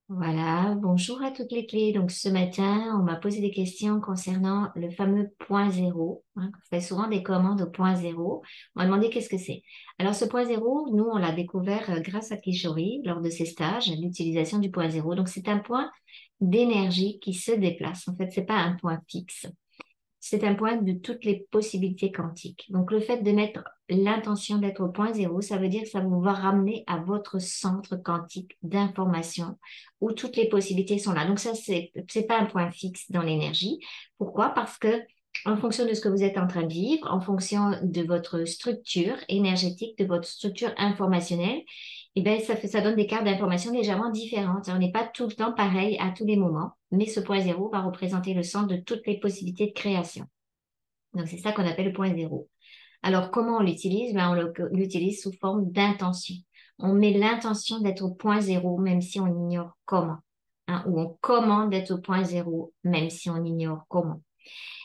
Voilà, bonjour à toutes les clés. Donc ce matin, on m'a posé des questions concernant le fameux point zéro. On fait souvent des commandes au point zéro. On m'a demandé qu'est-ce que c'est. Alors ce point zéro, nous, on l'a découvert grâce à Kishori lors de ses stages, l'utilisation du point zéro. Donc c'est un point d'énergie qui se déplace. En fait, c'est pas un point fixe. C'est un point de toutes les possibilités quantiques. Donc, le fait de mettre l'intention d'être au point zéro, ça veut dire que ça vous va ramener à votre centre quantique d'information où toutes les possibilités sont là. Donc, ça, c'est pas un point fixe dans l'énergie. Pourquoi? Parce que en fonction de ce que vous êtes en train de vivre, en fonction de votre structure énergétique, de votre structure informationnelle, eh bien, ça donne des cartes d'information légèrement différentes. On n'est pas tout le temps pareil à tous les moments, mais ce point zéro va représenter le centre de toutes les possibilités de création. Donc, c'est ça qu'on appelle le point zéro. Alors, comment on l'utilise? Ben, l'utilise sous forme d'intention. On met l'intention d'être au point zéro, même si on ignore comment. Hein, ou on commande d'être au point zéro, même si on ignore comment.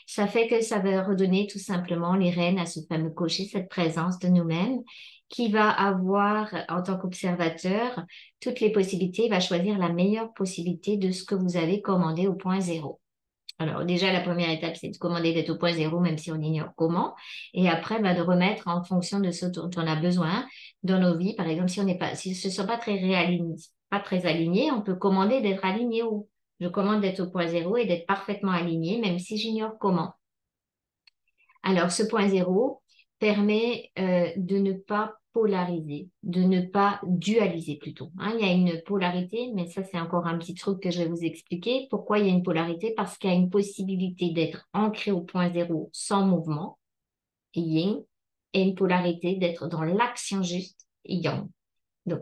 Ça fait que ça va redonner tout simplement les rênes à ce fameux cocher, cette présence de nous-mêmes, qui va avoir, en tant qu'observateur, toutes les possibilités, va choisir la meilleure possibilité de ce que vous avez commandé au point zéro. Alors déjà, la première étape, c'est de commander d'être au point zéro, même si on ignore comment. Et après, de remettre en fonction de ce dont on a besoin dans nos vies. Par exemple, si ce ne sont pas très réalignés, pas très alignés, on peut commander d'être aligné au. Je commande d'être au point zéro et d'être parfaitement aligné, même si j'ignore comment. Alors, ce point zéro permet de ne pas polariser, de ne pas dualiser plutôt. Hein, il y a une polarité, mais ça, c'est encore un petit truc que je vais vous expliquer. Pourquoi il y a une polarité? Parce qu'il y a une possibilité d'être ancré au point zéro sans mouvement, yin, et une polarité d'être dans l'action juste, yang. Donc,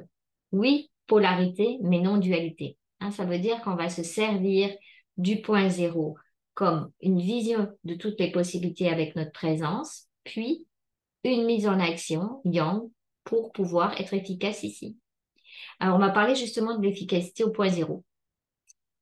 oui, polarité, mais non dualité. Hein, ça veut dire qu'on va se servir du point zéro comme une vision de toutes les possibilités avec notre présence, puis une mise en action, yang, pour pouvoir être efficace ici. Alors, on m'a parlé justement de l'efficacité au point zéro.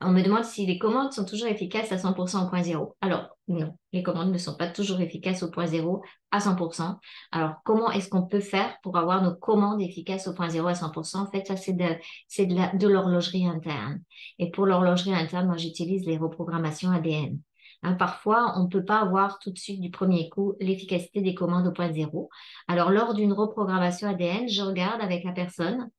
On me demande si les commandes sont toujours efficaces à 100% au point zéro. Alors, non, les commandes ne sont pas toujours efficaces au point zéro à 100%. Alors, comment est-ce qu'on peut faire pour avoir nos commandes efficaces au point zéro à 100%? En fait, ça, de l'horlogerie interne. Et pour l'horlogerie interne, moi, j'utilise les reprogrammations ADN. Hein, parfois, on ne peut pas avoir tout de suite du premier coup l'efficacité des commandes au point zéro. Alors, lors d'une reprogrammation ADN, je regarde avec la personne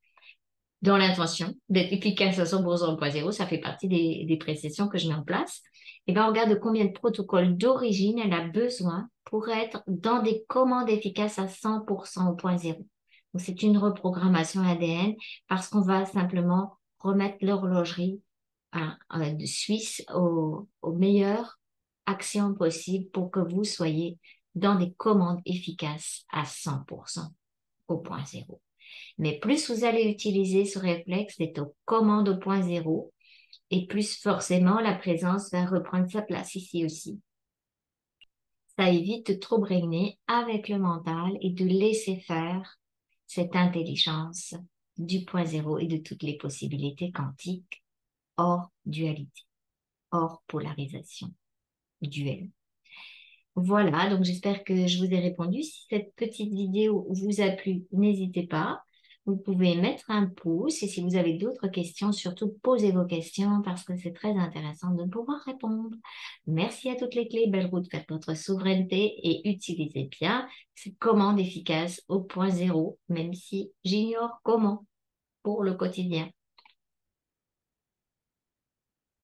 dans l'intention d'être efficace à 100% au point zéro, ça fait partie des précisions que je mets en place. Et ben, on regarde combien de protocoles d'origine elle a besoin pour être dans des commandes efficaces à 100% au point zéro. Donc, c'est une reprogrammation ADN parce qu'on va simplement remettre l'horlogerie de Suisse aux meilleures actions possibles pour que vous soyez dans des commandes efficaces à 100% au point zéro. Mais plus vous allez utiliser ce réflexe d'être aux commandes au point zéro, et plus forcément la présence va reprendre sa place ici aussi. Ça évite de trop brainer avec le mental et de laisser faire cette intelligence du point zéro et de toutes les possibilités quantiques hors dualité, hors polarisation, duel. Voilà, donc j'espère que je vous ai répondu. Si cette petite vidéo vous a plu, n'hésitez pas. Vous pouvez mettre un pouce et si vous avez d'autres questions, surtout posez vos questions parce que c'est très intéressant de pouvoir répondre. Merci à toutes les clés. Belle route vers votre souveraineté et utilisez bien cette commande efficace au point zéro, même si j'ignore comment pour le quotidien.